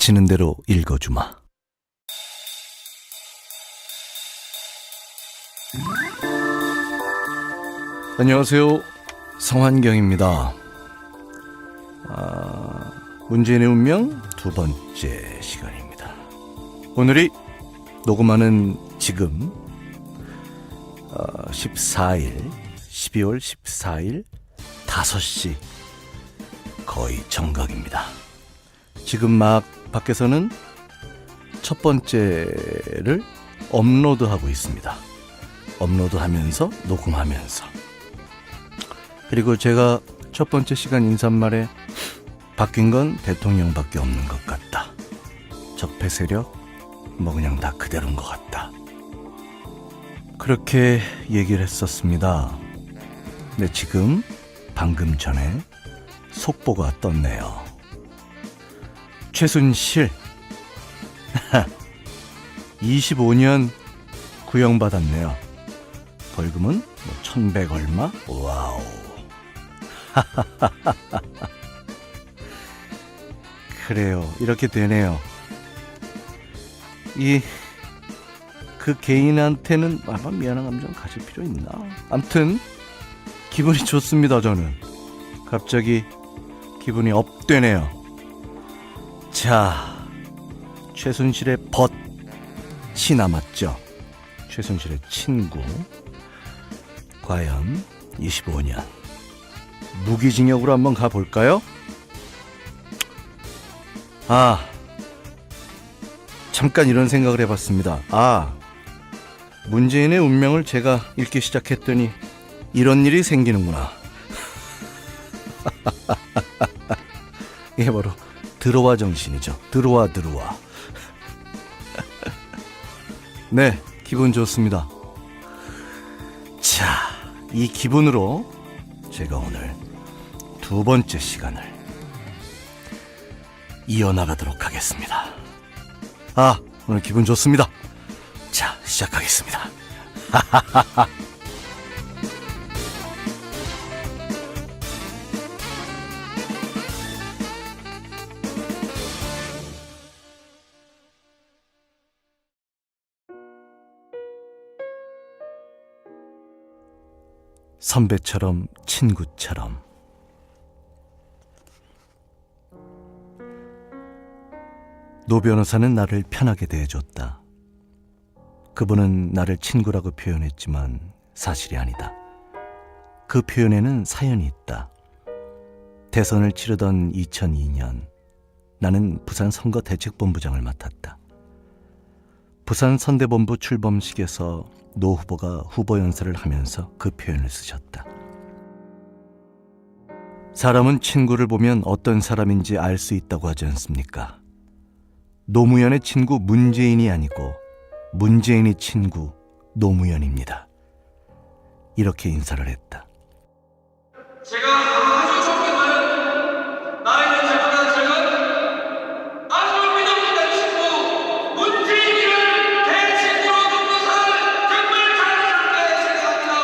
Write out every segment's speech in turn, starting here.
닥치는 대로 읽어주마. 안녕하세요, 성환경입니다. 문재인의 운명 두 번째 시간입니다. 오늘이 녹음하는 지금 12월 14일 5시 거의 정각입니다. 지금 막 밖에서는 첫 번째를 업로드하고 있습니다. 업로드하면서 녹음하면서. 그리고 제가 첫 번째 시간 인사말에 바뀐 건 대통령밖에 없는 것 같다. 적폐 세력 뭐 그냥 다 그대로인 것 같다. 그렇게 얘기를 했었습니다. 근데 지금 방금 전에 속보가 떴네요. 최순실 25년 구형받았네요. 벌금은 1,100 얼마? 와우. 그래요. 이렇게 되네요. 그 개인한테는 아마 미안한 감정 가질 필요 있나? 아무튼 기분이 좋습니다. 저는 갑자기 기분이 업되네요. 자, 최순실의 벗이 남았죠. 최순실의 친구. 과연 25년 무기징역으로 한번 가볼까요? 잠깐 이런 생각을 해봤습니다. 문재인의 운명을 제가 읽기 시작했더니 이런 일이 생기는구나. 이게 바로 들어와 정신이죠. 들어와. 네, 기분 좋습니다. 자, 이 기분으로 제가 오늘 두 번째 시간을 이어나가도록 하겠습니다. 오늘 기분 좋습니다. 자, 시작하겠습니다. 선배처럼 친구처럼. 노 변호사는 나를 편하게 대해줬다. 그분은 나를 친구라고 표현했지만 사실이 아니다. 그 표현에는 사연이 있다. 대선을 치르던 2002년 나는 부산 선거대책본부장을 맡았다. 부산 선대본부 출범식에서 노 후보가 후보 연설을 하면서 그 표현을 쓰셨다. 사람은 친구를 보면 어떤 사람인지 알 수 있다고 하지 않습니까? 노무현의 친구 문재인이 아니고 문재인의 친구 노무현입니다. 이렇게 인사를 했다. 제가 아주 존경하는 나이는 저보다 적은 아주 믿음직한 친구 문재인이를 대친구로 돕는 사람을 정말 자랑스럽게 생각합니다.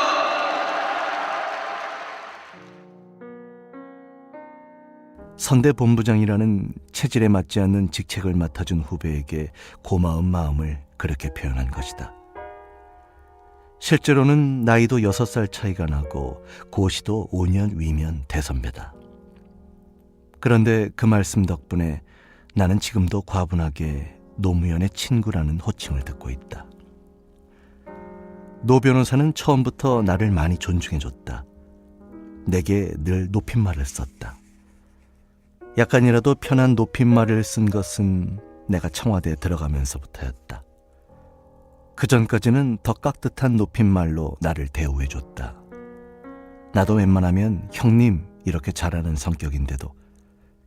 선대본부장이라는 체질에 맞지 않는 직책을 맡아준 후배에게 고마운 마음을 그렇게 표현한 것이다. 실제로는 나이도 6살 차이가 나고 고시도 5년 위면 대선배다. 그런데 그 말씀 덕분에 나는 지금도 과분하게 노무현의 친구라는 호칭을 듣고 있다. 노 변호사는 처음부터 나를 많이 존중해줬다. 내게 늘 높임말을 썼다. 약간이라도 편한 높임말을 쓴 것은 내가 청와대에 들어가면서부터였다. 그전까지는 더 깍듯한 높임말로 나를 대우해줬다. 나도 웬만하면 형님 이렇게 잘하는 성격인데도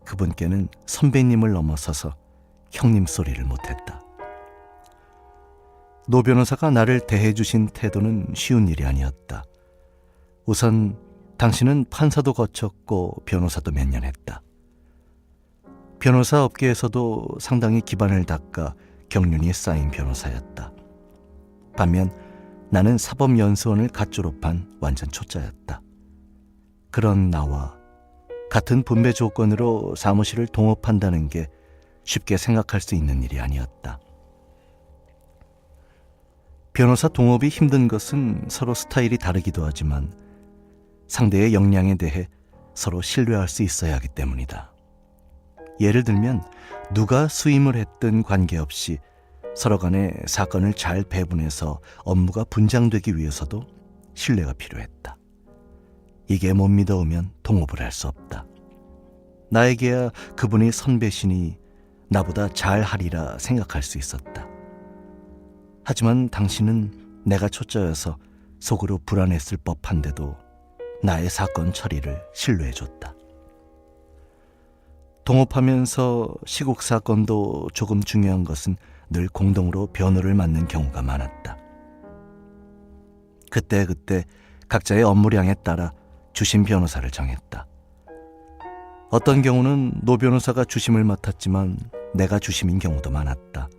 그분께는 선배님을 넘어서서 형님 소리를 못했다. 노 변호사가 나를 대해주신 태도는 쉬운 일이 아니었다. 우선 당신은 판사도 거쳤고 변호사도 몇 년 했다. 변호사 업계에서도 상당히 기반을 닦아 경륜이 쌓인 변호사였다. 반면 나는 사법연수원을 갓 졸업한 완전 초짜였다. 그런 나와 같은 분배 조건으로 사무실을 동업한다는 게 쉽게 생각할 수 있는 일이 아니었다. 변호사 동업이 힘든 것은 서로 스타일이 다르기도 하지만 상대의 역량에 대해 서로 신뢰할 수 있어야 하기 때문이다. 예를 들면 누가 수임을 했든 관계없이 서로 간에 사건을 잘 배분해서 업무가 분장되기 위해서도 신뢰가 필요했다. 이게 못 믿어오면 동업을 할 수 없다. 나에게야 그분이 선배시니 나보다 잘하리라 생각할 수 있었다. 하지만 당신은 내가 초짜여서 속으로 불안했을 법한데도 나의 사건 처리를 신뢰해줬다. 동업하면서 시국 사건도 조금 중요한 것은 늘 공동으로 변호를 맡는 경우가 많았다. 그때 각자의 업무량에 따라 주심 변호사를 정했다. 어떤 경우는 노 변호사가 주심을 맡았지만 내가 주심인 경우도 많았다.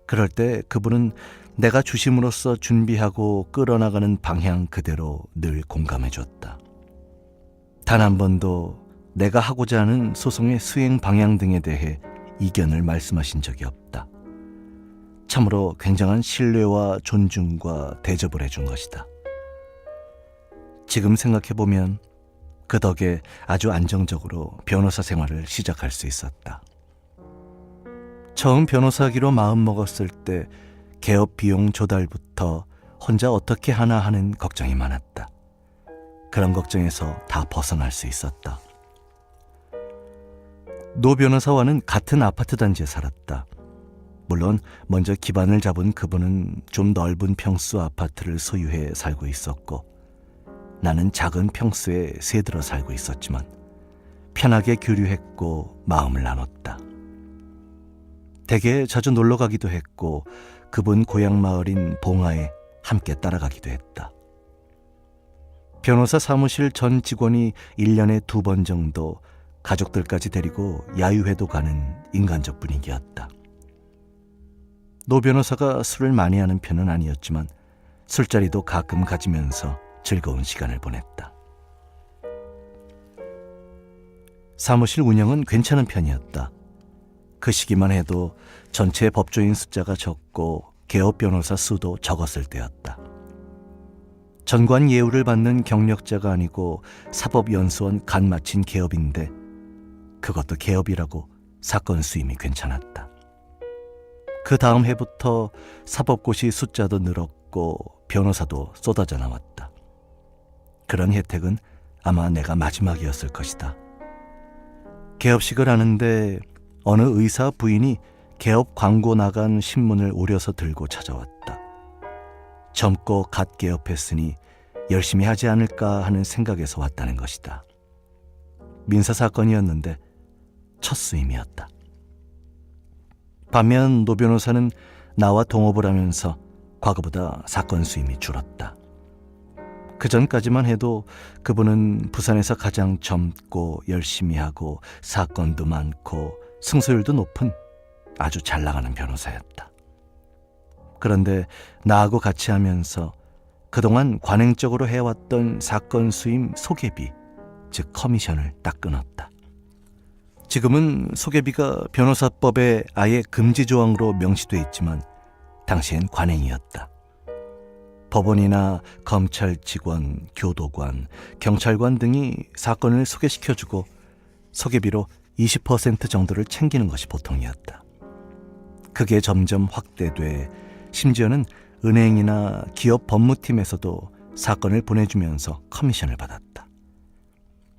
그럴 때 그분은 내가 주심으로서 준비하고 끌어나가는 방향 그대로 늘 공감해줬다. 단 한 번도 내가 하고자 하는 소송의 수행 방향 등에 대해 이견을 말씀하신 적이 없다. 참으로 굉장한 신뢰와 존중과 대접을 해준 것이다. 지금 생각해보면 그 덕에 아주 안정적으로 변호사 생활을 시작할 수 있었다. 처음 변호사하기로 마음먹었을 때 개업 비용 조달부터 혼자 어떻게 하나 하는 걱정이 많았다. 그런 걱정에서 다 벗어날 수 있었다. 노 변호사와는 같은 아파트 단지에 살았다. 물론 먼저 기반을 잡은 그분은 좀 넓은 평수 아파트를 소유해 살고 있었고 나는 작은 평수에 새들어 살고 있었지만 편하게 교류했고 마음을 나눴다. 댁에 자주 놀러 가기도 했고 그분 고향 마을인 봉화에 함께 따라가기도 했다. 변호사 사무실 전 직원이 1년에 2번 정도 가족들까지 데리고 야유회도 가는 인간적 분위기였다. 노 변호사가 술을 많이 하는 편은 아니었지만 술자리도 가끔 가지면서 즐거운 시간을 보냈다. 사무실 운영은 괜찮은 편이었다. 그 시기만 해도 전체 법조인 숫자가 적고 개업 변호사 수도 적었을 때였다. 전관 예우를 받는 경력자가 아니고 사법연수원 간 마친 개업인데 그것도 개업이라고 사건 수임이 괜찮았다. 그 다음 해부터 사법고시 숫자도 늘었고 변호사도 쏟아져 나왔다. 그런 혜택은 아마 내가 마지막이었을 것이다. 개업식을 하는데 어느 의사 부인이 개업 광고 나간 신문을 오려서 들고 찾아왔다. 젊고 갓 개업했으니 열심히 하지 않을까 하는 생각에서 왔다는 것이다. 민사사건이었는데 첫 수임이었다. 반면 노 변호사는 나와 동업을 하면서 과거보다 사건 수임이 줄었다. 그전까지만 해도 그분은 부산에서 가장 젊고 열심히 하고 사건도 많고 승소율도 높은 아주 잘 나가는 변호사였다. 그런데 나하고 같이 하면서 그동안 관행적으로 해왔던 사건 수임 소개비, 즉 커미션을 딱 끊었다. 지금은 소개비가 변호사법에 아예 금지 조항으로 명시돼 있지만 당시엔 관행이었다. 법원이나 검찰 직원, 교도관, 경찰관 등이 사건을 소개시켜주고 소개비로 20% 정도를 챙기는 것이 보통이었다. 그게 점점 확대돼 심지어는 은행이나 기업 법무팀에서도 사건을 보내주면서 커미션을 받았다.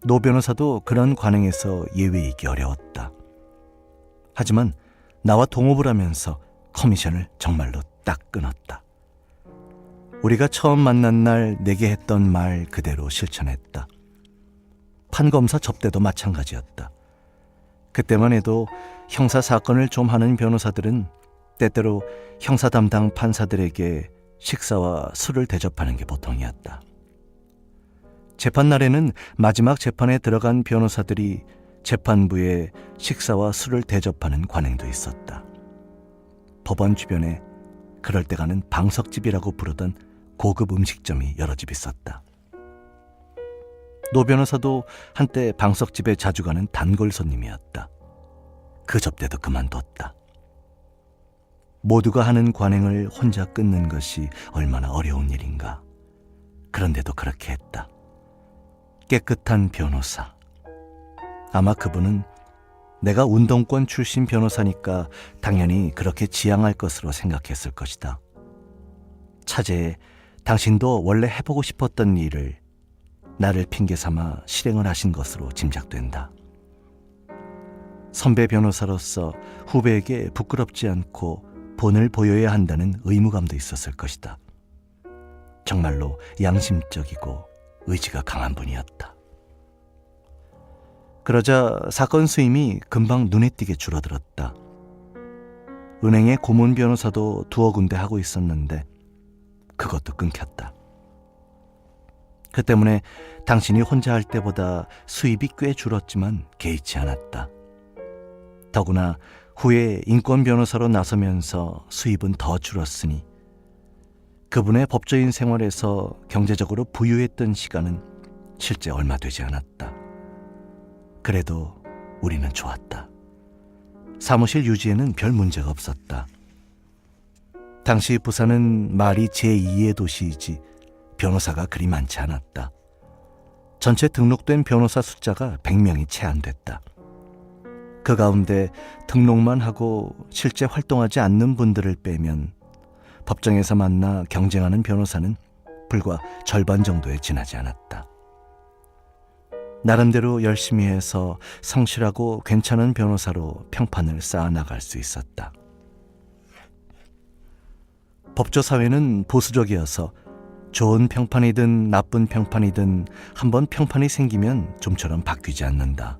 노 변호사도 그런 관행에서 예외이기 어려웠다. 하지만 나와 동업을 하면서 커미션을 정말로 딱 끊었다. 우리가 처음 만난 날 내게 했던 말 그대로 실천했다. 판검사 접대도 마찬가지였다. 그때만 해도 형사 사건을 좀 하는 변호사들은 때때로 형사 담당 판사들에게 식사와 술을 대접하는 게 보통이었다. 재판 날에는 마지막 재판에 들어간 변호사들이 재판부에 식사와 술을 대접하는 관행도 있었다. 법원 주변에 그럴 때 가는 방석집이라고 부르던 고급 음식점이 여러 집 있었다. 노 변호사도 한때 방석집에 자주 가는 단골 손님이었다. 그 접대도 그만뒀다. 모두가 하는 관행을 혼자 끊는 것이 얼마나 어려운 일인가. 그런데도 그렇게 했다. 깨끗한 변호사. 아마 그분은 내가 운동권 출신 변호사니까 당연히 그렇게 지향할 것으로 생각했을 것이다. 차제에 당신도 원래 해보고 싶었던 일을 나를 핑계 삼아 실행을 하신 것으로 짐작된다. 선배 변호사로서 후배에게 부끄럽지 않고 본을 보여야 한다는 의무감도 있었을 것이다. 정말로 양심적이고 의지가 강한 분이었다. 그러자 사건 수임이 금방 눈에 띄게 줄어들었다. 은행의 고문 변호사도 두어 군데 하고 있었는데 그것도 끊겼다. 그 때문에 당신이 혼자 할 때보다 수입이 꽤 줄었지만 개의치 않았다. 더구나 후에 인권 변호사로 나서면서 수입은 더 줄었으니 그분의 법조인 생활에서 경제적으로 부유했던 시간은 실제 얼마 되지 않았다. 그래도 우리는 좋았다. 사무실 유지에는 별 문제가 없었다. 당시 부산은 말이 제2의 도시이지 변호사가 그리 많지 않았다. 전체 등록된 변호사 숫자가 100명이 채 안 됐다. 그 가운데 등록만 하고 실제 활동하지 않는 분들을 빼면 법정에서 만나 경쟁하는 변호사는 불과 절반 정도에 지나지 않았다. 나름대로 열심히 해서 성실하고 괜찮은 변호사로 평판을 쌓아나갈 수 있었다. 법조사회는 보수적이어서 좋은 평판이든 나쁜 평판이든 한번 평판이 생기면 좀처럼 바뀌지 않는다.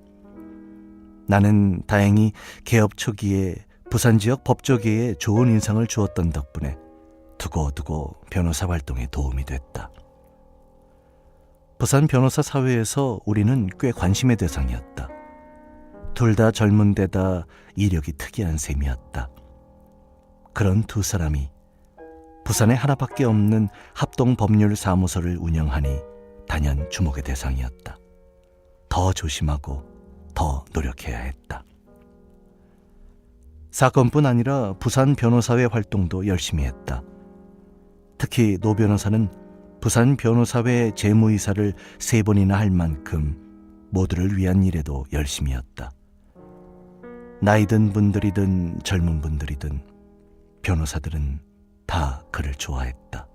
나는 다행히 개업 초기에 부산 지역 법조계에 좋은 인상을 주었던 덕분에 두고두고 변호사 활동에 도움이 됐다. 부산 변호사 사회에서 우리는 꽤 관심의 대상이었다. 둘 다 젊은 데다 이력이 특이한 셈이었다. 그런 두 사람이 부산에 하나밖에 없는 합동법률사무소를 운영하니 단연 주목의 대상이었다. 더 조심하고 더 노력해야 했다. 사건뿐 아니라 부산 변호사회 활동도 열심히 했다. 특히 노 변호사는 부산 변호사회 재무이사를 3번이나 할 만큼 모두를 위한 일에도 열심히 했다. 나이든 분들이든 젊은 분들이든 변호사들은 다 그를 좋아했다.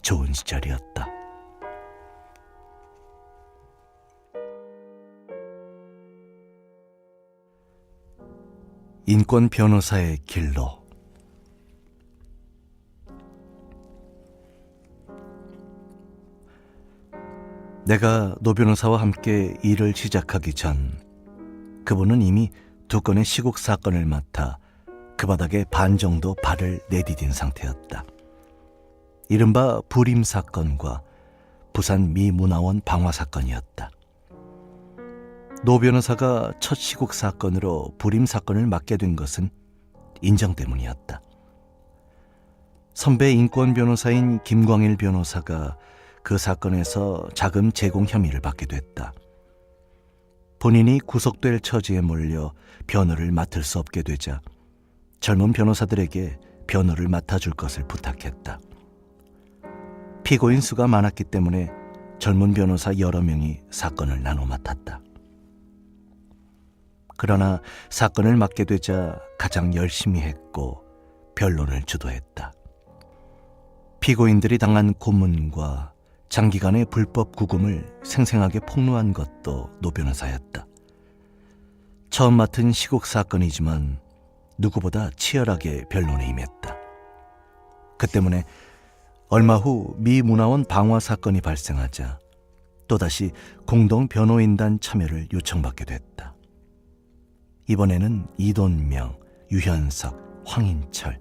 좋은 시절이었다. 인권 변호사의 길로. 내가 노 변호사와 함께 일을 시작하기 전 그분은 이미 2건의 시국 사건을 맡아 그 바닥에 반 정도 발을 내디딘 상태였다. 이른바 불임 사건과 부산 미 문화원 방화 사건이었다. 노 변호사가 첫 시국 사건으로 불임 사건을 맡게 된 것은 인정 때문이었다. 선배 인권 변호사인 김광일 변호사가 그 사건에서 자금 제공 혐의를 받게 됐다. 본인이 구속될 처지에 몰려 변호를 맡을 수 없게 되자 젊은 변호사들에게 변호를 맡아줄 것을 부탁했다. 피고인 수가 많았기 때문에 젊은 변호사 여러 명이 사건을 나눠 맡았다. 그러나 사건을 맡게 되자 가장 열심히 했고 변론을 주도했다. 피고인들이 당한 고문과 장기간의 불법 구금을 생생하게 폭로한 것도 노 변호사였다. 처음 맡은 시국 사건이지만 누구보다 치열하게 변론에 임했다. 그 때문에 얼마 후 미 문화원 방화 사건이 발생하자 또다시 공동 변호인단 참여를 요청받게 됐다. 이번에는 이돈명, 유현석, 황인철,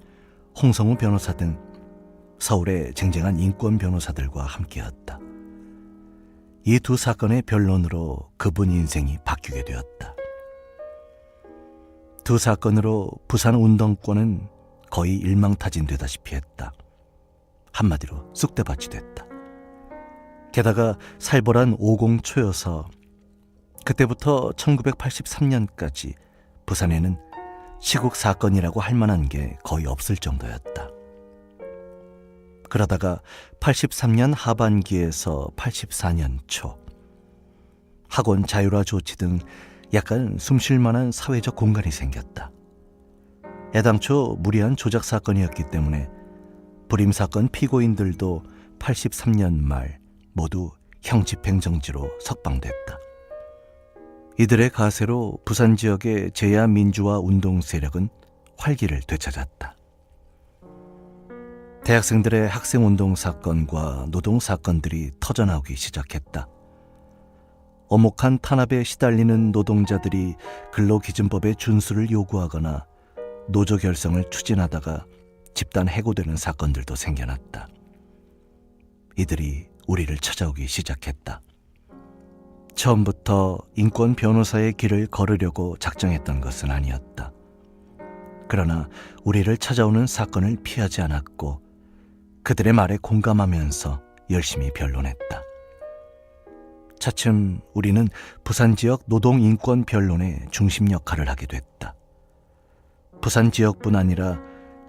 홍성우 변호사 등 서울의 쟁쟁한 인권 변호사들과 함께였다. 이 두 사건의 변론으로 그분 인생이 바뀌게 되었다. 두 사건으로 부산 운동권은 거의 일망타진되다시피 했다. 한마디로 쑥대밭이 됐다. 게다가 살벌한 50초여서 그때부터 1983년까지 부산에는 시국 사건이라고 할 만한 게 거의 없을 정도였다. 그러다가 83년 하반기에서 84년 초 학원 자율화 조치 등 약간 숨쉴 만한 사회적 공간이 생겼다. 애당초 무리한 조작 사건이었기 때문에 불임 사건 피고인들도 83년 말 모두 형집행정지로 석방됐다. 이들의 가세로 부산 지역의 제야 민주화 운동 세력은 활기를 되찾았다. 대학생들의 학생운동 사건과 노동 사건들이 터져나오기 시작했다. 엄혹한 탄압에 시달리는 노동자들이 근로기준법의 준수를 요구하거나 노조 결성을 추진하다가 집단 해고되는 사건들도 생겨났다. 이들이 우리를 찾아오기 시작했다. 처음부터 인권 변호사의 길을 걸으려고 작정했던 것은 아니었다. 그러나 우리를 찾아오는 사건을 피하지 않았고 그들의 말에 공감하면서 열심히 변론했다. 차츰 우리는 부산 지역 노동 인권 변론의 중심 역할을 하게 됐다. 부산 지역뿐 아니라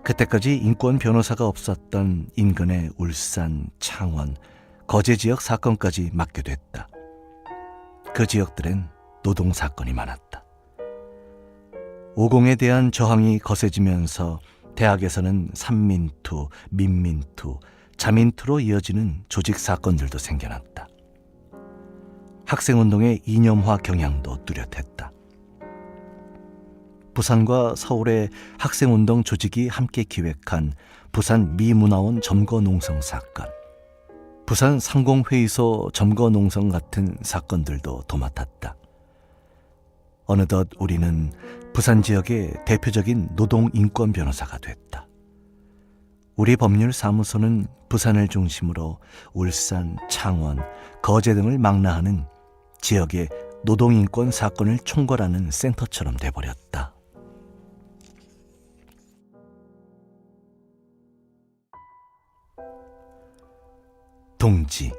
그때까지 인권 변호사가 없었던 인근의 울산, 창원, 거제 지역 사건까지 맡게 됐다. 그 지역들엔 노동 사건이 많았다. 오공에 대한 저항이 거세지면서 대학에서는 삼민투, 민민투, 자민투로 이어지는 조직 사건들도 생겨났다. 학생운동의 이념화 경향도 뚜렷했다. 부산과 서울의 학생운동 조직이 함께 기획한 부산 미문화원 점거농성 사건, 부산 상공회의소 점거농성 같은 사건들도 도맡았다. 어느덧 우리는 부산 지역의 대표적인 노동인권 변호사가 됐다. 우리 법률사무소는 부산을 중심으로 울산, 창원, 거제 등을 망라하는 지역의 노동인권 사건을 총괄하는 센터처럼 돼버렸다. 동지.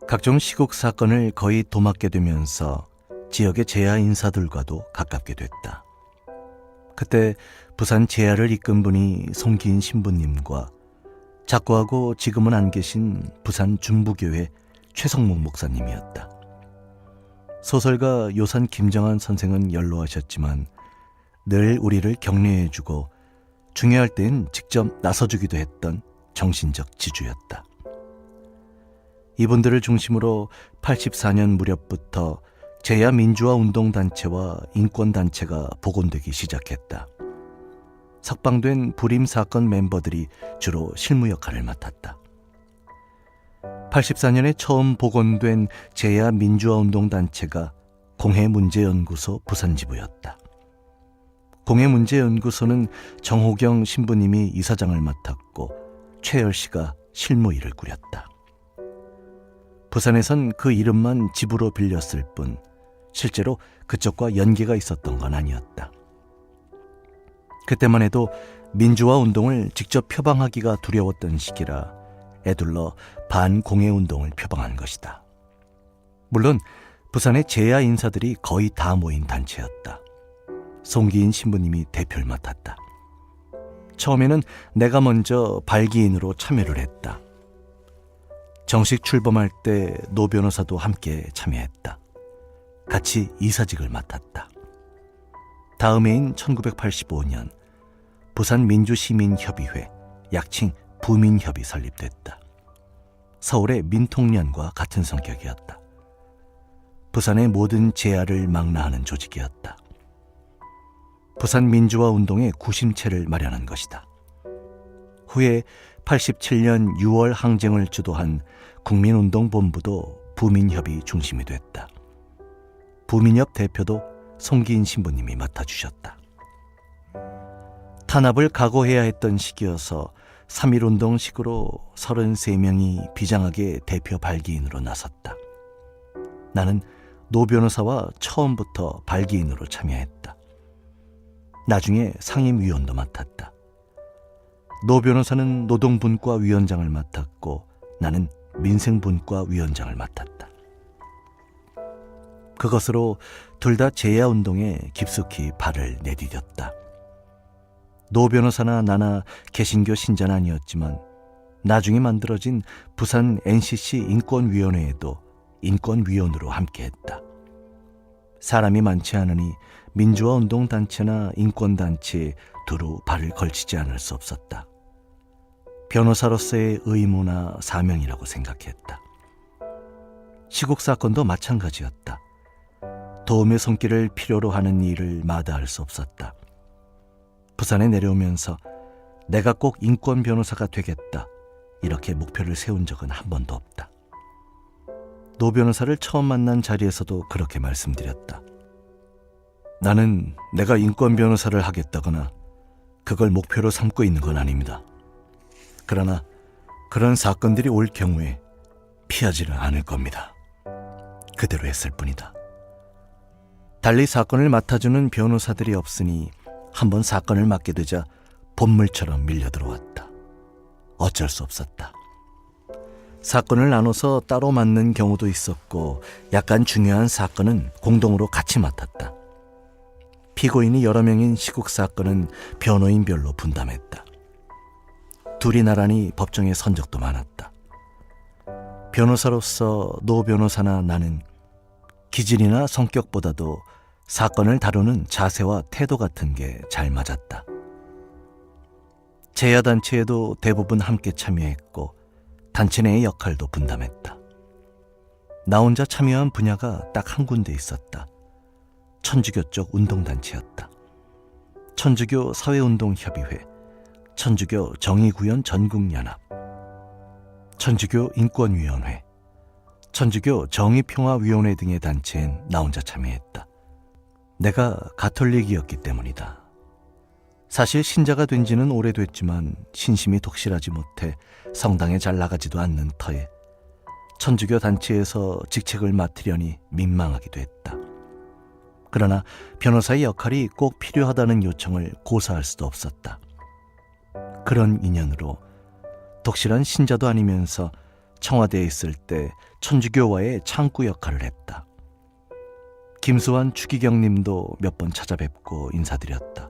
각종 시국 사건을 거의 도맡게 되면서 지역의 제야 인사들과도 가깝게 됐다. 그때 부산 제야를 이끈 분이 송기인 신부님과 작고하고 지금은 안 계신 부산 중부교회 최성목 목사님이었다. 소설가 요산 김정한 선생은 연로하셨지만 늘 우리를 격려해주고 중요할 땐 직접 나서주기도 했던 정신적 지주였다. 이분들을 중심으로 84년 무렵부터 제야 민주화 운동단체와 인권단체가 복원되기 시작했다. 석방된 불임 사건 멤버들이 주로 실무 역할을 맡았다. 84년에 처음 복원된 제야 민주화 운동단체가 공해문제연구소 부산지부였다. 공해문제연구소는 정호경 신부님이 이사장을 맡았고 최열 씨가 실무일을 꾸렸다. 부산에선 그 이름만 지부로 빌렸을 뿐 실제로 그쪽과 연계가 있었던 건 아니었다. 그때만 해도 민주화 운동을 직접 표방하기가 두려웠던 시기라 애둘러 반공해운동을 표방한 것이다. 물론 부산의 제야 인사들이 거의 다 모인 단체였다. 송기인 신부님이 대표를 맡았다. 처음에는 내가 먼저 발기인으로 참여를 했다. 정식 출범할 때 노 변호사도 함께 참여했다. 같이 이사직을 맡았다. 다음 해인 1985년 부산민주시민협의회, 약칭 부민협이 설립됐다. 서울의 민통련과 같은 성격이었다. 부산의 모든 재야를 망라하는 조직이었다. 부산 민주화 운동의 구심체를 마련한 것이다. 후에 87년 6월 항쟁을 주도한 국민운동본부도 부민협이 중심이 됐다. 부민협 대표도 송기인 신부님이 맡아주셨다. 탄압을 각오해야 했던 시기여서 3.1운동식으로 33명이 비장하게 대표 발기인으로 나섰다. 나는 노 변호사와 처음부터 발기인으로 참여했다. 나중에 상임위원도 맡았다. 노 변호사는 노동분과 위원장을 맡았고 나는 민생분과 위원장을 맡았다. 그것으로 둘 다 재야운동에 깊숙이 발을 내디뎠다. 노 변호사나 나나 개신교 신자는 아니었지만 나중에 만들어진 부산 NCC 인권위원회에도 인권위원으로 함께했다. 사람이 많지 않으니 민주화 운동단체나 인권단체에 두루 발을 걸치지 않을 수 없었다. 변호사로서의 의무나 사명이라고 생각했다. 시국 사건도 마찬가지였다. 도움의 손길을 필요로 하는 일을 마다할 수 없었다. 부산에 내려오면서 내가 꼭 인권 변호사가 되겠다, 이렇게 목표를 세운 적은 한 번도 없다. 노 변호사를 처음 만난 자리에서도 그렇게 말씀드렸다. 나는 내가 인권 변호사를 하겠다거나 그걸 목표로 삼고 있는 건 아닙니다. 그러나 그런 사건들이 올 경우에 피하지는 않을 겁니다. 그대로 했을 뿐이다. 달리 사건을 맡아주는 변호사들이 없으니 한번 사건을 맡게 되자 본물처럼 밀려들어왔다. 어쩔 수 없었다. 사건을 나눠서 따로 맡는 경우도 있었고 약간 중요한 사건은 공동으로 같이 맡았다. 피고인이 여러 명인 시국 사건은 변호인별로 분담했다. 둘이 나란히 법정에 선 적도 많았다. 변호사로서 노 변호사나 나는 기질이나 성격보다도 사건을 다루는 자세와 태도 같은 게 잘 맞았다. 재야단체에도 대부분 함께 참여했고 단체 내의 역할도 분담했다. 나 혼자 참여한 분야가 딱 한 군데 있었다. 천주교 쪽 운동단체였다. 천주교 사회운동협의회, 천주교 정의구현 전국연합, 천주교 인권위원회, 천주교 정의평화위원회 등의 단체엔 나 혼자 참여했다. 내가 가톨릭이었기 때문이다. 사실 신자가 된 지는 오래됐지만 신심이 독실하지 못해 성당에 잘 나가지도 않는 터에 천주교 단체에서 직책을 맡으려니 민망하기도 했다. 그러나 변호사의 역할이 꼭 필요하다는 요청을 고사할 수도 없었다. 그런 인연으로 독실한 신자도 아니면서 청와대에 있을 때 천주교와의 창구 역할을 했다. 김수환 추기경 님도 몇 번 찾아뵙고 인사드렸다.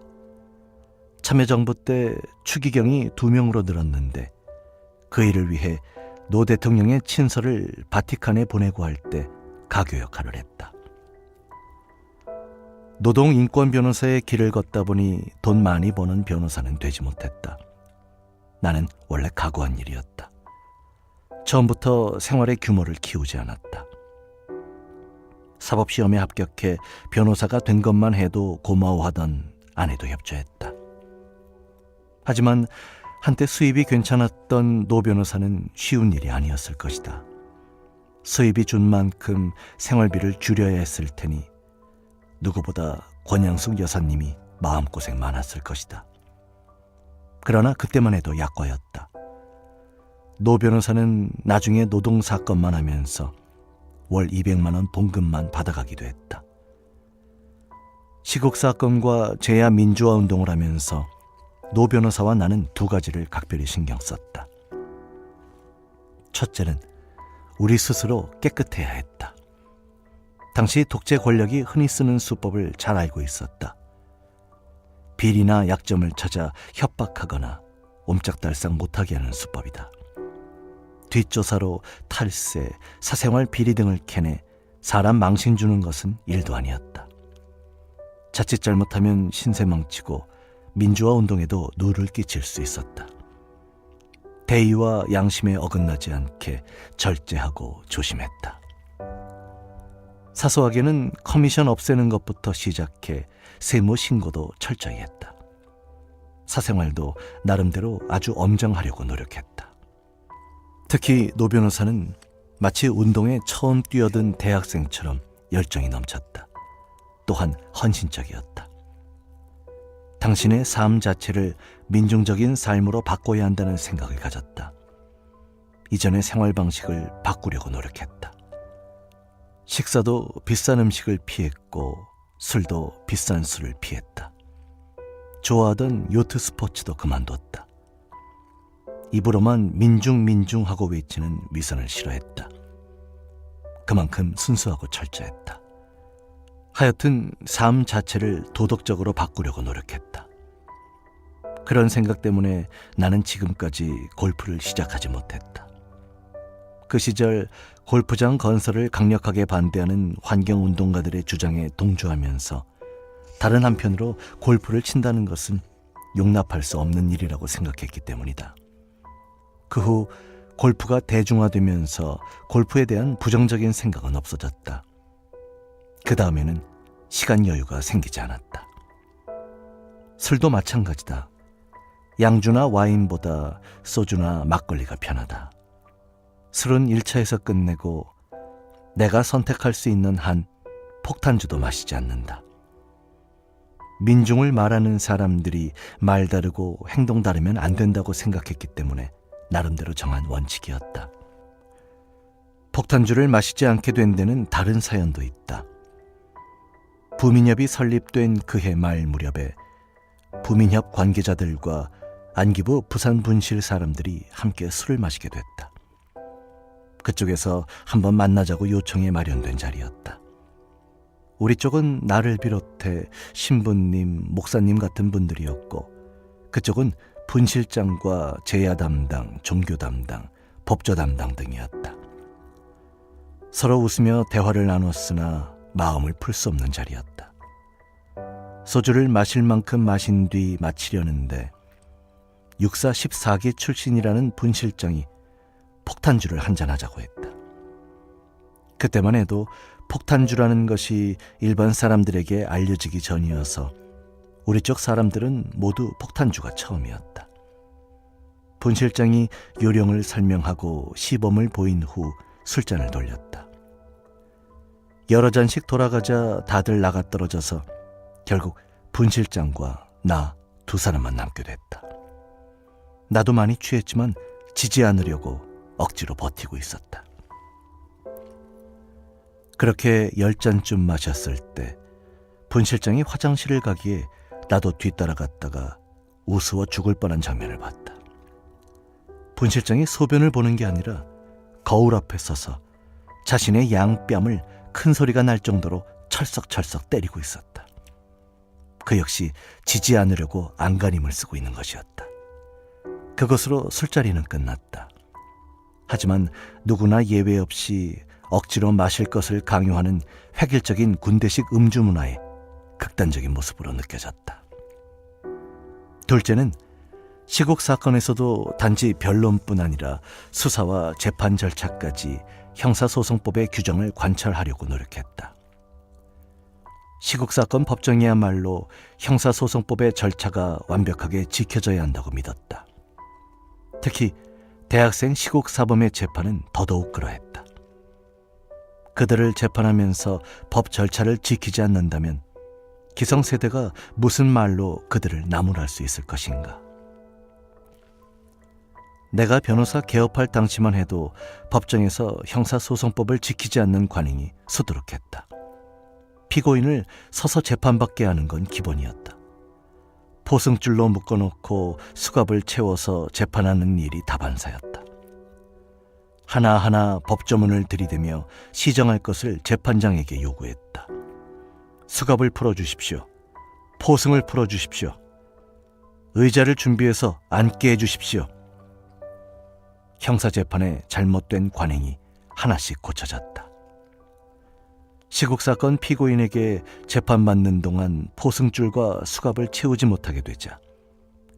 참여정부 때 추기경이 2명으로 늘었는데 그 일을 위해 노 대통령의 친서를 바티칸에 보내고 할 때 가교 역할을 했다. 노동 인권 변호사의 길을 걷다 보니 돈 많이 버는 변호사는 되지 못했다. 나는 원래 각오한 일이었다. 처음부터 생활의 규모를 키우지 않았다. 사법시험에 합격해 변호사가 된 것만 해도 고마워하던 아내도 협조했다. 하지만 한때 수입이 괜찮았던 노 변호사는 쉬운 일이 아니었을 것이다. 수입이 준 만큼 생활비를 줄여야 했을 테니 누구보다 권양숙 여사님이 마음고생 많았을 것이다. 그러나 그때만 해도 약과였다. 노 변호사는 나중에 노동사건만 하면서 월 200만 원 봉급만 받아가기도 했다. 시국사건과 재야 민주화 운동을 하면서 노 변호사와 나는 두 가지를 각별히 신경 썼다. 첫째는 우리 스스로 깨끗해야 했다. 당시 독재 권력이 흔히 쓰는 수법을 잘 알고 있었다. 비리나 약점을 찾아 협박하거나 옴짝달싹 못하게 하는 수법이다. 뒷조사로 탈세, 사생활 비리 등을 캐내 사람 망신 주는 것은 일도 아니었다. 자칫 잘못하면 신세 망치고 민주화 운동에도 누를 끼칠 수 있었다. 대의와 양심에 어긋나지 않게 절제하고 조심했다. 사소하게는 커미션 없애는 것부터 시작해 세무 신고도 철저히 했다. 사생활도 나름대로 아주 엄정하려고 노력했다. 특히 노 변호사는 마치 운동에 처음 뛰어든 대학생처럼 열정이 넘쳤다. 또한 헌신적이었다. 당신의 삶 자체를 민중적인 삶으로 바꿔야 한다는 생각을 가졌다. 이전의 생활 방식을 바꾸려고 노력했다. 식사도 비싼 음식을 피했고 술도 비싼 술을 피했다. 좋아하던 요트 스포츠도 그만뒀다. 입으로만 민중 하고 외치는 위선을 싫어했다. 그만큼 순수하고 철저했다. 하여튼 삶 자체를 도덕적으로 바꾸려고 노력했다. 그런 생각 때문에 나는 지금까지 골프를 시작하지 못했다. 그 시절 골프장 건설을 강력하게 반대하는 환경운동가들의 주장에 동조하면서 다른 한편으로 골프를 친다는 것은 용납할 수 없는 일이라고 생각했기 때문이다. 그 후 골프가 대중화되면서 골프에 대한 부정적인 생각은 없어졌다. 그 다음에는 시간 여유가 생기지 않았다. 술도 마찬가지다. 양주나 와인보다 소주나 막걸리가 편하다. 술은 1차에서 끝내고 내가 선택할 수 있는 한 폭탄주도 마시지 않는다. 민중을 말하는 사람들이 말 다르고 행동 다르면 안 된다고 생각했기 때문에 나름대로 정한 원칙이었다. 폭탄주를 마시지 않게 된 데는 다른 사연도 있다. 부민협이 설립된 그해 말 무렵에 부민협 관계자들과 안기부 부산 분실 사람들이 함께 술을 마시게 됐다. 그쪽에서 한번 만나자고 요청해 마련된 자리였다. 우리 쪽은 나를 비롯해 신부님, 목사님 같은 분들이었고 그쪽은 분실장과 제야 담당, 종교 담당, 법조 담당 등이었다. 서로 웃으며 대화를 나눴으나 마음을 풀 수 없는 자리였다. 소주를 마실 만큼 마신 뒤 마치려는데 육사 14기 출신이라는 분실장이 폭탄주를 한잔하자고 했다. 그때만 해도 폭탄주라는 것이 일반 사람들에게 알려지기 전이어서 우리 쪽 사람들은 모두 폭탄주가 처음이었다. 분실장이 요령을 설명하고 시범을 보인 후 술잔을 돌렸다. 여러 잔씩 돌아가자 다들 나가떨어져서 결국 분실장과 나 두 사람만 남게 됐다. 나도 많이 취했지만 지지 않으려고 억지로 버티고 있었다. 그렇게 10잔쯤 마셨을 때 분실장이 화장실을 가기에 나도 뒤따라갔다가 우스워 죽을 뻔한 장면을 봤다. 분실장이 소변을 보는 게 아니라 거울 앞에 서서 자신의 양뺨을 큰 소리가 날 정도로 철썩철썩 때리고 있었다. 그 역시 지지 않으려고 안간힘을 쓰고 있는 것이었다. 그것으로 술자리는 끝났다. 하지만 누구나 예외 없이 억지로 마실 것을 강요하는 획일적인 군대식 음주 문화의 극단적인 모습으로 느껴졌다. 둘째는 시국 사건에서도 단지 변론뿐 아니라 수사와 재판 절차까지 형사소송법의 규정을 관철하려고 노력했다. 시국 사건 법정이야말로 형사소송법의 절차가 완벽하게 지켜져야 한다고 믿었다. 특히 대학생 시국 사범의 재판은 더더욱 그러했다. 그들을 재판하면서 법 절차를 지키지 않는다면 기성세대가 무슨 말로 그들을 나무랄 수 있을 것인가. 내가 변호사 개업할 당시만 해도 법정에서 형사소송법을 지키지 않는 관행이 수두룩했다. 피고인을 서서 재판받게 하는 건 기본이었다. 포승줄로 묶어놓고 수갑을 채워서 재판하는 일이 다반사였다. 하나하나 법조문을 들이대며 시정할 것을 재판장에게 요구했다. 수갑을 풀어주십시오. 포승을 풀어주십시오. 의자를 준비해서 앉게 해주십시오. 형사재판의 잘못된 관행이 하나씩 고쳐졌다. 시국사건 피고인에게 재판받는 동안 포승줄과 수갑을 채우지 못하게 되자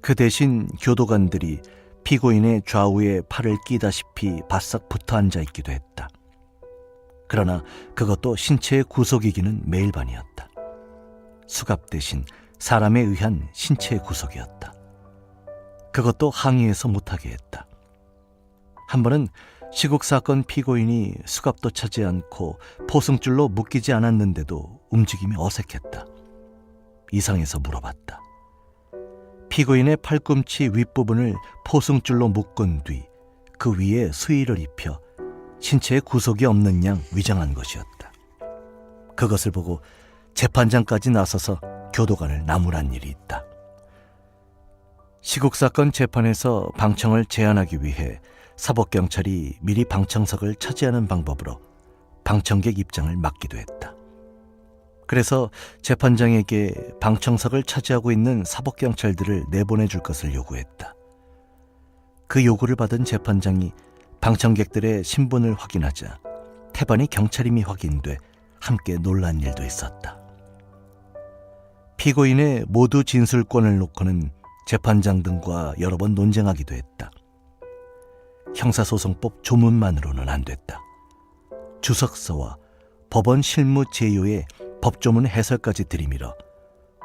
그 대신 교도관들이 피고인의 좌우에 팔을 끼다시피 바싹 붙어 앉아 있기도 했다. 그러나 그것도 신체의 구속이기는 매일반이었다. 수갑 대신 사람에 의한 신체의 구속이었다. 그것도 항의해서 못하게 했다. 한 번은 시국사건 피고인이 수갑도 차지 않고 포승줄로 묶이지 않았는데도 움직임이 어색했다. 이상해서 물어봤다. 피고인의 팔꿈치 윗부분을 포승줄로 묶은 뒤 그 위에 수의를 입혀 신체에 구속이 없는 양 위장한 것이었다. 그것을 보고 재판장까지 나서서 교도관을 나무란 일이 있다. 시국사건 재판에서 방청을 제한하기 위해 사법경찰이 미리 방청석을 차지하는 방법으로 방청객 입장을 막기도 했다. 그래서 재판장에게 방청석을 차지하고 있는 사법경찰들을 내보내줄 것을 요구했다. 그 요구를 받은 재판장이 방청객들의 신분을 확인하자 태반이 경찰임이 확인돼 함께 놀란 일도 있었다. 피고인의 모두 진술권을 놓고는 재판장 등과 여러 번 논쟁하기도 했다. 형사소송법 조문만으로는 안 됐다. 주석서와 법원 실무 제요의 법조문 해설까지 들이밀어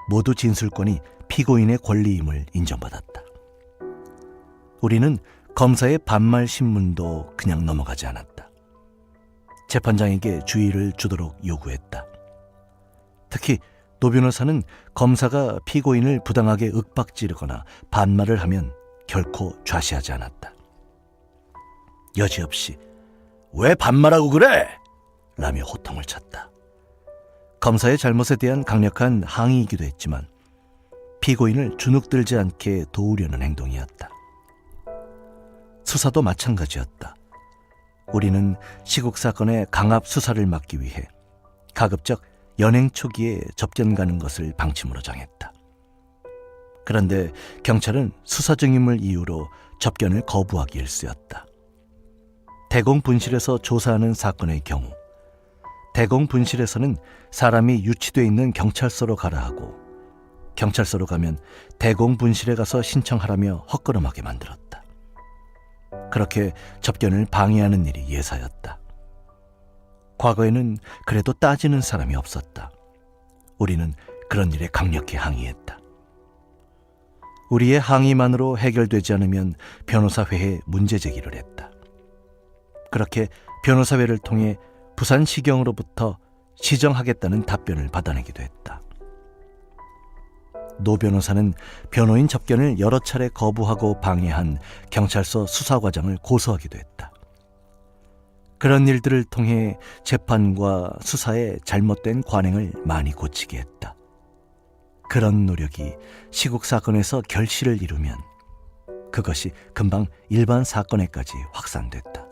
모두 진술권이 피고인의 권리임을 인정받았다. 우리는 검사의 반말 신문도 그냥 넘어가지 않았다. 재판장에게 주의를 주도록 요구했다. 특히 노 변호사는 검사가 피고인을 부당하게 윽박지르거나 반말을 하면 결코 좌시하지 않았다. 여지없이 왜 반말하고 그래? 라며 호통을 쳤다. 검사의 잘못에 대한 강력한 항의이기도 했지만 피고인을 주눅들지 않게 도우려는 행동이었다. 수사도 마찬가지였다. 우리는 시국사건의 강압 수사를 막기 위해 가급적 연행 초기에 접견 가는 것을 방침으로 정했다. 그런데 경찰은 수사 중임을 이유로 접견을 거부하기 일쑤였다. 대공분실에서 조사하는 사건의 경우 대공분실에서는 사람이 유치되어 있는 경찰서로 가라 하고 경찰서로 가면 대공분실에 가서 신청하라며 헛걸음하게 만들었다. 그렇게 접견을 방해하는 일이 예사였다. 과거에는 그래도 따지는 사람이 없었다. 우리는 그런 일에 강력히 항의했다. 우리의 항의만으로 해결되지 않으면 변호사회에 문제 제기를 했다. 그렇게 변호사회를 통해 부산시경으로부터 시정하겠다는 답변을 받아내기도 했다. 노 변호사는 변호인 접견을 여러 차례 거부하고 방해한 경찰서 수사과장을 고소하기도 했다. 그런 일들을 통해 재판과 수사의 잘못된 관행을 많이 고치게 했다. 그런 노력이 시국사건에서 결실을 이루면 그것이 금방 일반 사건에까지 확산됐다.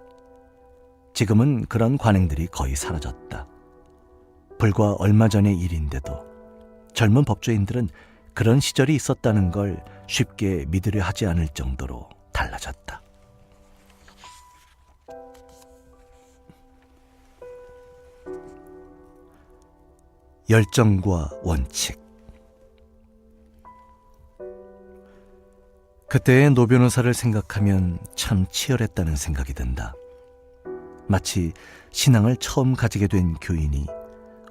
지금은 그런 관행들이 거의 사라졌다. 불과 얼마 전의 일인데도 젊은 법조인들은 그런 시절이 있었다는 걸 쉽게 믿으려 하지 않을 정도로 달라졌다. 열정과 원칙. 그때의 노 변호사를 생각하면 참 치열했다는 생각이 든다. 마치 신앙을 처음 가지게 된 교인이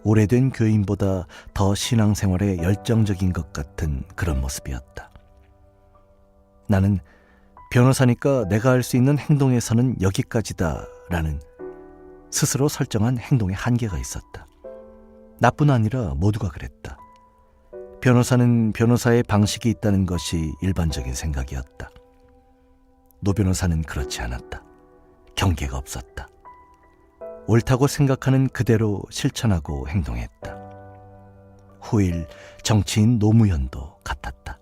오래된 교인보다 더 신앙생활에 열정적인 것 같은 그런 모습이었다. 나는 변호사니까 내가 할 수 있는 행동에서는 여기까지다 라는 스스로 설정한 행동의 한계가 있었다. 나뿐 아니라 모두가 그랬다. 변호사는 변호사의 방식이 있다는 것이 일반적인 생각이었다. 노 변호사는 그렇지 않았다. 경계가 없었다. 옳다고 생각하는 그대로 실천하고 행동했다. 후일 정치인 노무현도 같았다.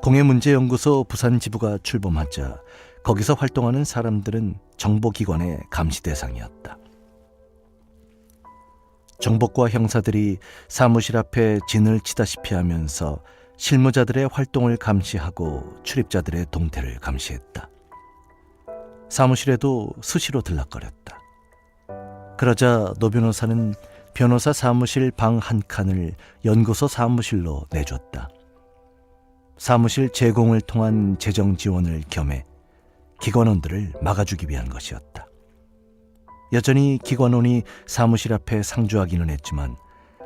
공해문제연구소 부산지부가 출범하자 거기서 활동하는 사람들은 정보기관의 감시 대상이었다. 정보과 형사들이 사무실 앞에 진을 치다시피 하면서 실무자들의 활동을 감시하고 출입자들의 동태를 감시했다. 사무실에도 수시로 들락거렸다. 그러자 노 변호사는 변호사 사무실 방 한 칸을 연구소 사무실로 내줬다. 사무실 제공을 통한 재정 지원을 겸해 기관원들을 막아주기 위한 것이었다. 여전히 기관원이 사무실 앞에 상주하기는 했지만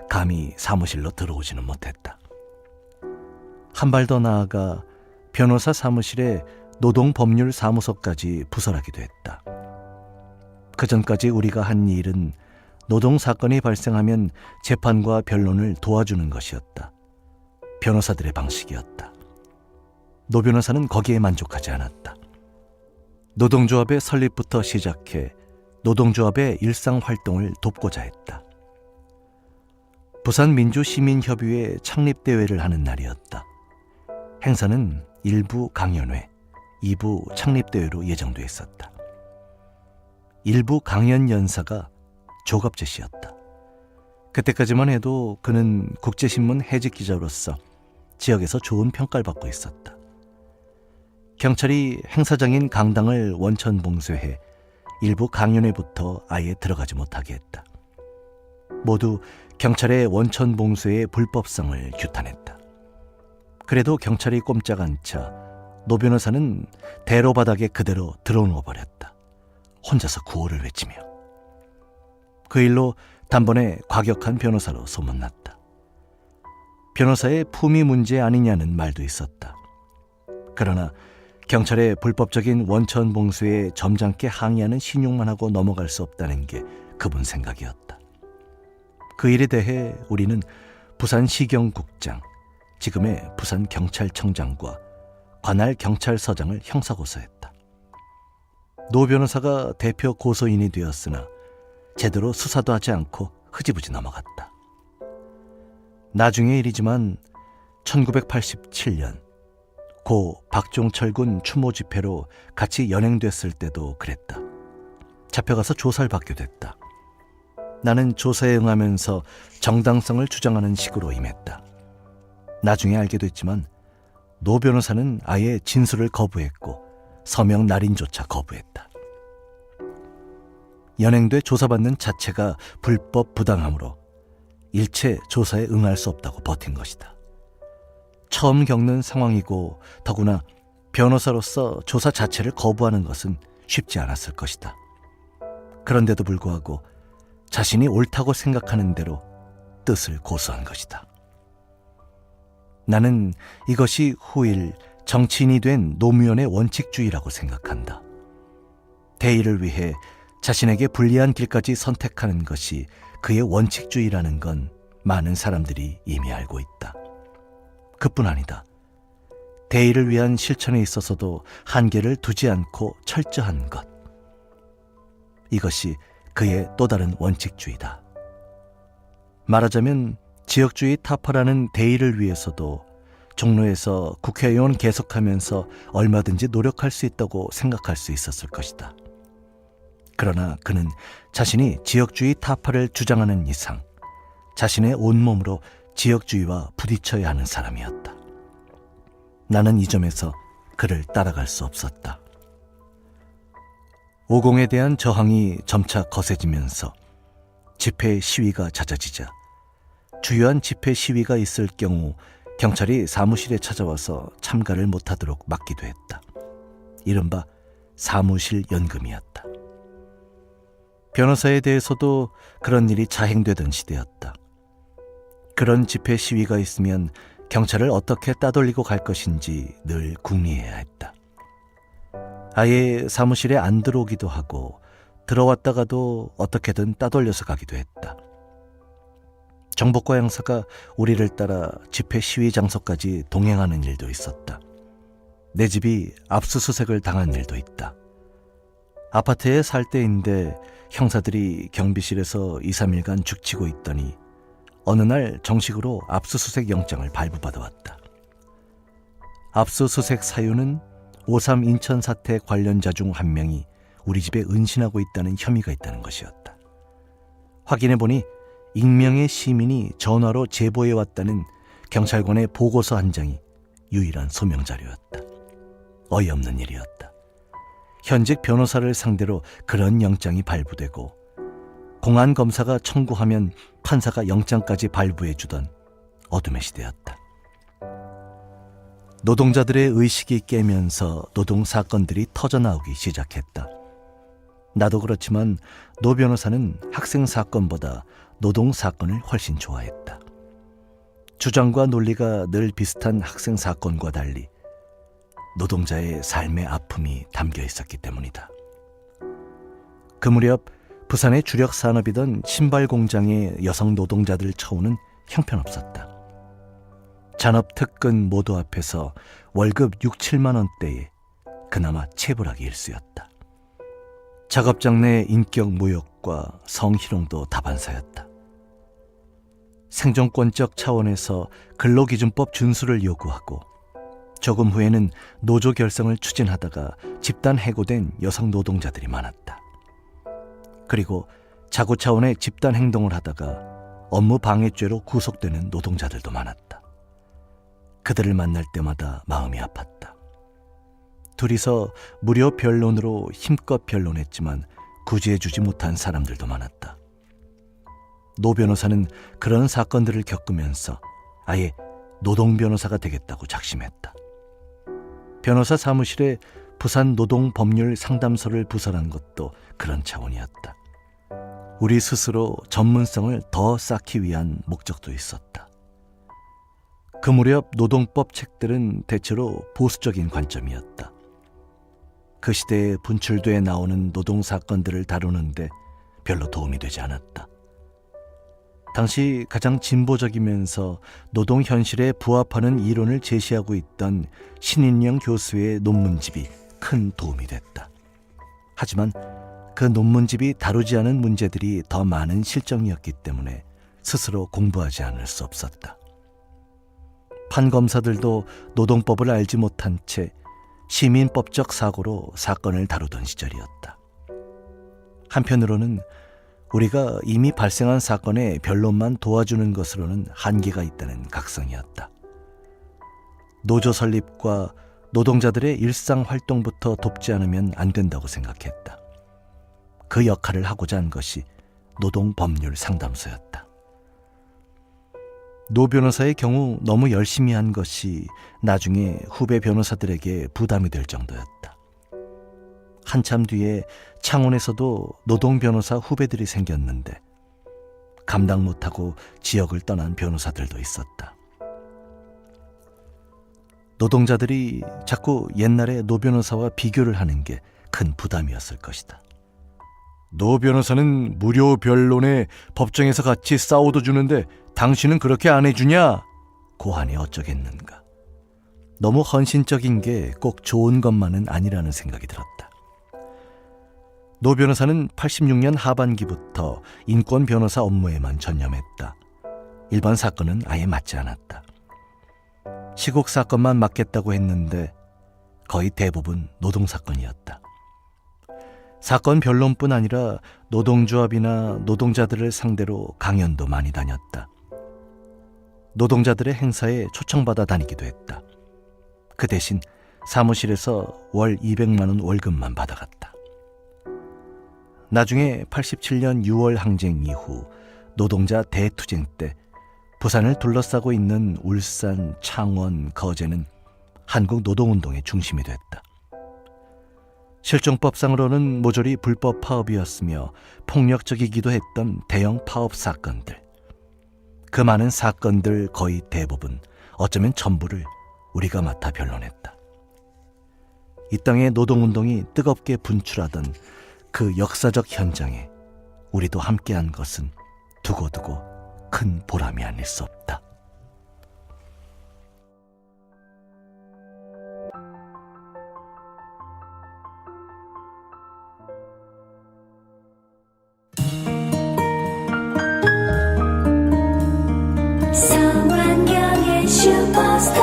감히 사무실로 들어오지는 못했다. 한 발 더 나아가 변호사 사무실에 노동법률사무소까지 부설하기도 했다. 그전까지 우리가 한 일은 노동사건이 발생하면 재판과 변론을 도와주는 것이었다. 변호사들의 방식이었다. 노 변호사는 거기에 만족하지 않았다. 노동조합의 설립부터 시작해 노동조합의 일상활동을 돕고자 했다. 부산민주시민협의회 창립대회를 하는 날이었다. 행사는 1부 강연회, 2부 창립대회로 예정돼 있었다. 1부 강연 연사가 조갑재 씨였다. 그때까지만 해도 그는 국제신문 해직 기자로서 지역에서 좋은 평가를 받고 있었다. 경찰이 행사장인 강당을 원천 봉쇄해 일부 강연회부터 아예 들어가지 못하게 했다. 모두 경찰의 원천 봉쇄의 불법성을 규탄했다. 그래도 경찰이 꼼짝 않자 노 변호사는 대로 바닥에 그대로 드러누워 버렸다. 혼자서 구호를 외치며. 그 일로 단번에 과격한 변호사로 소문났다. 변호사의 품위 문제 아니냐는 말도 있었다. 그러나 경찰의 불법적인 원천 봉쇄에 점잖게 항의하는 신용만 하고 넘어갈 수 없다는 게 그분 생각이었다. 그 일에 대해 우리는 부산시경국장, 지금의 부산경찰청장과 관할 경찰서장을 형사고소했다. 노 변호사가 대표 고소인이 되었으나 제대로 수사도 하지 않고 흐지부지 넘어갔다. 나중의 일이지만 1987년 고 박종철 군 추모 집회로 같이 연행됐을 때도 그랬다. 잡혀가서 조사를 받게 됐다. 나는 조사에 응하면서 정당성을 주장하는 식으로 임했다. 나중에 알게 됐지만 노 변호사는 아예 진술을 거부했고 서명 날인조차 거부했다. 연행돼 조사받는 자체가 불법 부당함으로 일체 조사에 응할 수 없다고 버틴 것이다. 처음 겪는 상황이고 더구나 변호사로서 조사 자체를 거부하는 것은 쉽지 않았을 것이다. 그런데도 불구하고 자신이 옳다고 생각하는 대로 뜻을 고수한 것이다. 나는 이것이 후일 정치인이 된 노무현의 원칙주의라고 생각한다. 대의를 위해 자신에게 불리한 길까지 선택하는 것이 그의 원칙주의라는 건 많은 사람들이 이미 알고 있다. 그뿐 아니다. 대의를 위한 실천에 있어서도 한계를 두지 않고 철저한 것. 이것이 그의 또 다른 원칙주의다. 말하자면 지역주의 타파라는 대의를 위해서도 종로에서 국회의원 계속하면서 얼마든지 노력할 수 있다고 생각할 수 있었을 것이다. 그러나 그는 자신이 지역주의 타파를 주장하는 이상 자신의 온몸으로 지역주의와 부딪혀야 하는 사람이었다. 나는 이 점에서 그를 따라갈 수 없었다. 오공에 대한 저항이 점차 거세지면서 집회 시위가 잦아지자 주요한 집회 시위가 있을 경우 경찰이 사무실에 찾아와서 참가를 못하도록 막기도 했다. 이른바 사무실 연금이었다. 변호사에 대해서도 그런 일이 자행되던 시대였다. 그런 집회 시위가 있으면 경찰을 어떻게 따돌리고 갈 것인지 늘 궁리해야 했다. 아예 사무실에 안 들어오기도 하고 들어왔다가도 어떻게든 따돌려서 가기도 했다. 정보과 형사가 우리를 따라 집회 시위 장소까지 동행하는 일도 있었다. 내 집이 압수수색을 당한 일도 있다. 아파트에 살 때인데 형사들이 경비실에서 2, 3일간 죽치고 있더니 어느 날 정식으로 압수수색 영장을 발부받아왔다. 압수수색 사유는 5.3 인천 사태 관련자 중 한 명이 우리 집에 은신하고 있다는 혐의가 있다는 것이었다. 확인해보니 익명의 시민이 전화로 제보해왔다는 경찰관의 보고서 한 장이 유일한 소명자료였다. 어이없는 일이었다. 현직 변호사를 상대로 그런 영장이 발부되고 공안 검사가 청구하면 판사가 영장까지 발부해 주던 어둠의 시대였다. 노동자들의 의식이 깨면서 노동 사건들이 터져나오기 시작했다. 나도 그렇지만 노 변호사는 학생 사건보다 노동 사건을 훨씬 좋아했다. 주장과 논리가 늘 비슷한 학생 사건과 달리 노동자의 삶의 아픔이 담겨 있었기 때문이다. 그 무렵 부산의 주력 산업이던 신발 공장의 여성 노동자들 처우는 형편없었다. 잔업 특근 모두 앞에서 월급 6, 7만 원대에 그나마 체불하기 일쑤였다. 작업장 내 인격 모욕과 성희롱도 다반사였다. 생존권적 차원에서 근로기준법 준수를 요구하고 조금 후에는 노조 결성을 추진하다가 집단 해고된 여성 노동자들이 많았다. 그리고 자구 차원의 집단 행동을 하다가 업무 방해죄로 구속되는 노동자들도 많았다. 그들을 만날 때마다 마음이 아팠다. 둘이서 무료 변론으로 힘껏 변론했지만 구제해주지 못한 사람들도 많았다. 노 변호사는 그런 사건들을 겪으면서 아예 노동 변호사가 되겠다고 작심했다. 변호사 사무실에 부산 노동법률 상담소를 부설한 것도 그런 차원이었다. 우리 스스로 전문성을 더 쌓기 위한 목적도 있었다. 그 무렵 노동법 책들은 대체로 보수적인 관점이었다. 그 시대에 분출돼 나오는 노동 사건들을 다루는데 별로 도움이 되지 않았다. 당시 가장 진보적이면서 노동 현실에 부합하는 이론을 제시하고 있던 신인영 교수의 논문집이 큰 도움이 됐다. 하지만 그 논문집이 다루지 않은 문제들이 더 많은 실정이었기 때문에 스스로 공부하지 않을 수 없었다. 판검사들도 노동법을 알지 못한 채 시민법적 사고로 사건을 다루던 시절이었다. 한편으로는 우리가 이미 발생한 사건의 변론만 도와주는 것으로는 한계가 있다는 각성이었다. 노조 설립과 노동자들의 일상 활동부터 돕지 않으면 안 된다고 생각했다. 그 역할을 하고자 한 것이 노동법률 상담소였다. 노 변호사의 경우 너무 열심히 한 것이 나중에 후배 변호사들에게 부담이 될 정도였다. 한참 뒤에 창원에서도 노동 변호사 후배들이 생겼는데 감당 못하고 지역을 떠난 변호사들도 있었다. 노동자들이 자꾸 옛날의 노 변호사와 비교를 하는 게 큰 부담이었을 것이다. 노 변호사는 무료 변론에 법정에서 같이 싸워도 주는데 당신은 그렇게 안 해주냐? 고하니 어쩌겠는가. 너무 헌신적인 게 꼭 좋은 것만은 아니라는 생각이 들었다. 노 변호사는 86년 하반기부터 인권 변호사 업무에만 전념했다. 일반 사건은 아예 맡지 않았다. 시국 사건만 맡겠다고 했는데 거의 대부분 노동 사건이었다. 사건 변론뿐 아니라 노동조합이나 노동자들을 상대로 강연도 많이 다녔다. 노동자들의 행사에 초청받아 다니기도 했다. 그 대신 사무실에서 월 200만 원 월급만 받아갔다. 나중에 87년 6월 항쟁 이후 노동자 대투쟁 때 부산을 둘러싸고 있는 울산, 창원, 거제는 한국 노동운동의 중심이 됐다. 실종법상으로는 모조리 불법 파업이었으며 폭력적이기도 했던 대형 파업 사건들. 그 많은 사건들 거의 대부분, 어쩌면 전부를 우리가 맡아 변론했다. 이 땅의 노동운동이 뜨겁게 분출하던 그 역사적 현장에 우리도 함께한 것은 두고두고 큰 보람이 아닐 수 없다. 성완경의 슈퍼스타.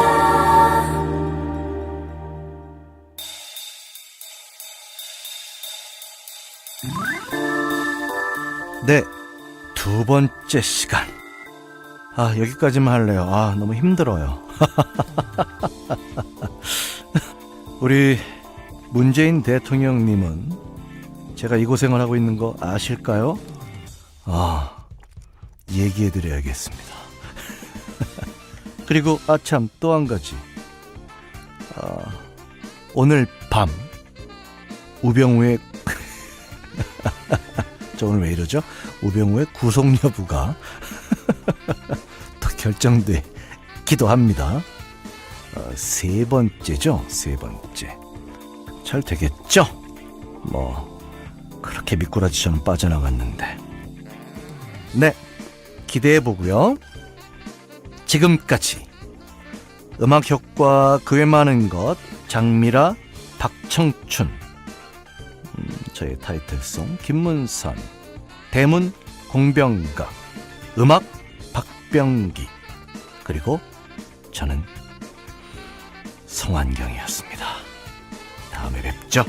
네, 두 번째 시간. 여기까지만 할래요. 너무 힘들어요. 우리 문재인 대통령님은 제가 이 고생을 하고 있는 거 아실까요? 얘기해드려야겠습니다. 그리고 참 또 한 가지. 오늘 밤 우병우의 저 오늘 왜 이러죠? 우병우의 구속 여부가 또 결정되기도 합니다. 세 번째죠, 세 번째. 잘 되겠죠? 뭐 그렇게 미꾸라지 저는 빠져나갔는데. 네, 기대해보고요. 지금까지 음악 효과 그 외 많은 것 장미라 박청춘, 저의 타이틀송 김문선, 대문 공병각, 음악 박병기, 그리고 저는 성환경이었습니다. 다음에 뵙죠.